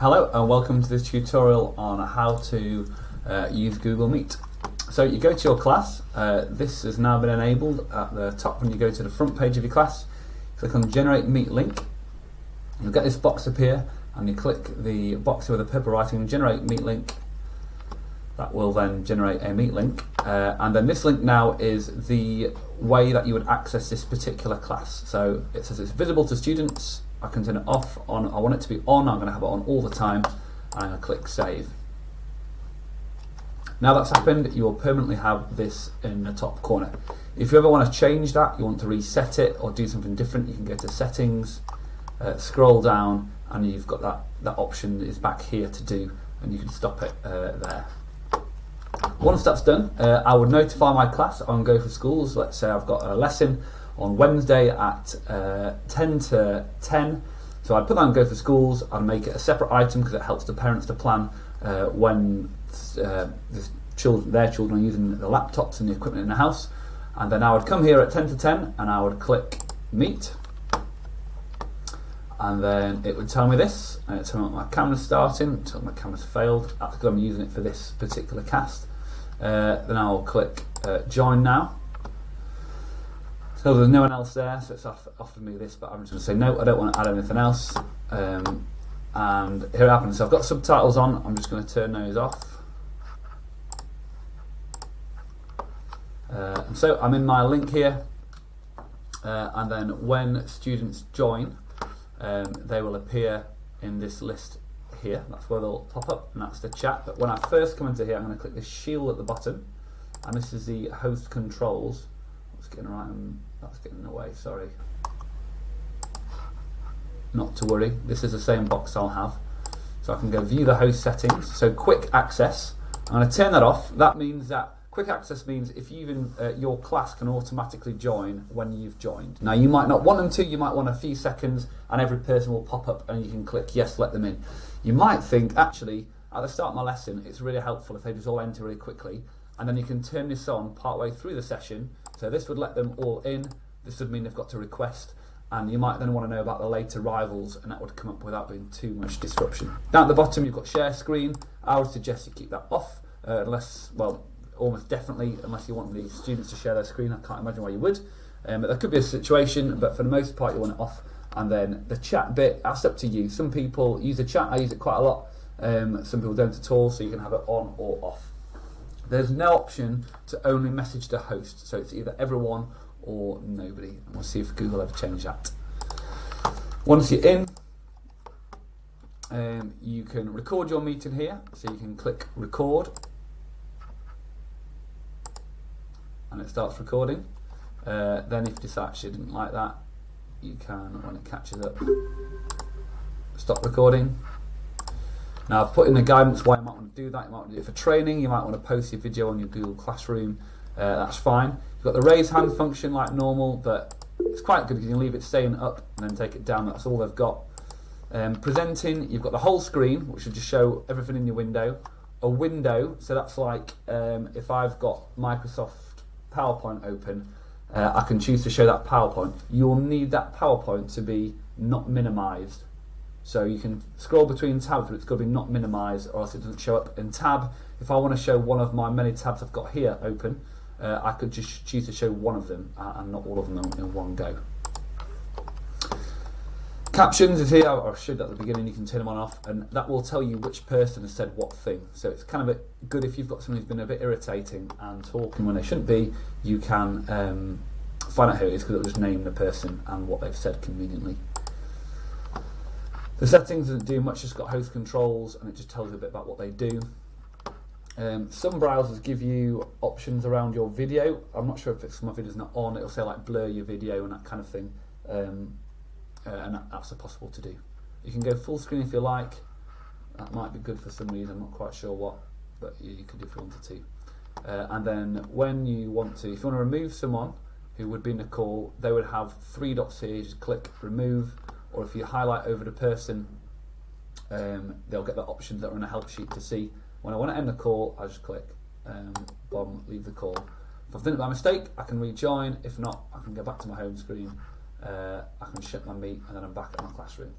Hello and welcome to this tutorial on how to use Google Meet. So you go to your class, this has now been enabled at the top. When you go to the front page of your class, click on Generate Meet Link. You'll get this box appear and you click the box with the purple writing Generate Meet Link. That will then generate a Meet link, and then this link now is the way that you would access this particular class. So it says it's visible to students. I can turn it off, on. I want it to be on. I'm going to have it on all the time, and I'm going to click Save. Now that's happened, you will permanently have this in the top corner. If you ever want to change that, you want to reset it or do something different, you can go to Settings, scroll down, and you've got that option is back here to do, and you can stop it there. Once that's done, I would notify my class on Go for Schools. Let's say I've got a lesson on Wednesday at 10 to 10. So I'd put that on Go for Schools and make it a separate item because it helps the parents to plan when their children are using the laptops and the equipment in the house. And then I would come here at 10 to 10 and I would click Meet. And then it would tell me this, and it tells me my camera's starting, tell me my camera's failed. That's because I'm using it for this particular cast. Then I'll click Join Now. So there's no one else there, so it's offered me this, but I'm just going to say no, I don't want to add anything else. And here it happens. So I've got subtitles on, I'm just going to turn those off. And so I'm in my link here, and then when students join, they will appear in this list here. That's where they'll pop up, and that's the chat. But when I first come into here, I'm going to click the shield at the bottom, and this is the host controls. That's getting right, and that's getting in the way. Sorry. Not to worry. This is the same box I'll have, so I can go view the host settings. So quick access. I'm going to turn that off. That means that quick access means if your class can automatically join when you've joined. Now you might not want them to, you might want a few seconds and every person will pop up and you can click yes, let them in. You might think actually at the start of my lesson it's really helpful if they just all enter really quickly, and then you can turn this on partway through the session. So this would let them all in, this would mean they've got to request, and you might then want to know about the late arrivals, and that would come up without being too much disruption. Down at the bottom you've got share screen. I would suggest you keep that off unless, well, almost definitely, unless you want the students to share their screen. I can't imagine why you would, but there could be a situation, but for the most part you want it off. And then the chat bit, that's up to you. Some people use the chat, I use it quite a lot, some people don't at all, so you can have it on or off. There's no option to only message the host, so it's either everyone or nobody, and we'll see if Google ever change that. Once you're in, you can record your meeting here, so you can click record, and it starts recording. Then if this actually didn't like that, you can, when it catches up, stop recording. Now I've put in the guidance why you might want to do that. You might want to do it for training, you might want to post your video on your Google Classroom, that's fine. You've got the raise hand function like normal, but it's quite good because you can leave it staying up and then take it down, that's all they've got. Presenting, you've got the whole screen, which will just show everything in your window. A window, so that's like if I've got Microsoft PowerPoint open, I can choose to show that PowerPoint. You'll need that PowerPoint to be not minimized. So you can scroll between tabs, but it's got to be not minimized or else it doesn't show up in tab. If I want to show one of my many tabs I've got here open, I could just choose to show one of them and not all of them in one go. Captions is here, I showed that at the beginning, you can turn them on and off, and that will tell you which person has said what thing. So it's kind of good if you've got someone who's been a bit irritating and talking when they shouldn't be, you can find out who it is because it'll just name the person and what they've said conveniently. The settings doesn't do much, just got host controls and it just tells you a bit about what they do. Some browsers give you options around your video. I'm not sure if it's my video's not on, it'll say like blur your video and that kind of thing. And that's possible to do. You can go full screen if you like. That might be good for some reason, I'm not quite sure what, but you could do if you wanted to. And then when you want to, if you want to remove someone who would be in the call, they would have 3 dots here, you just click remove, or if you highlight over the person, they'll get the options that are in a help sheet to see. When I want to end the call, I just click bomb, leave the call. If I've done it by mistake, I can rejoin. If not, I can go back to my home screen, I can shut my meet, and then I'm back at my classroom.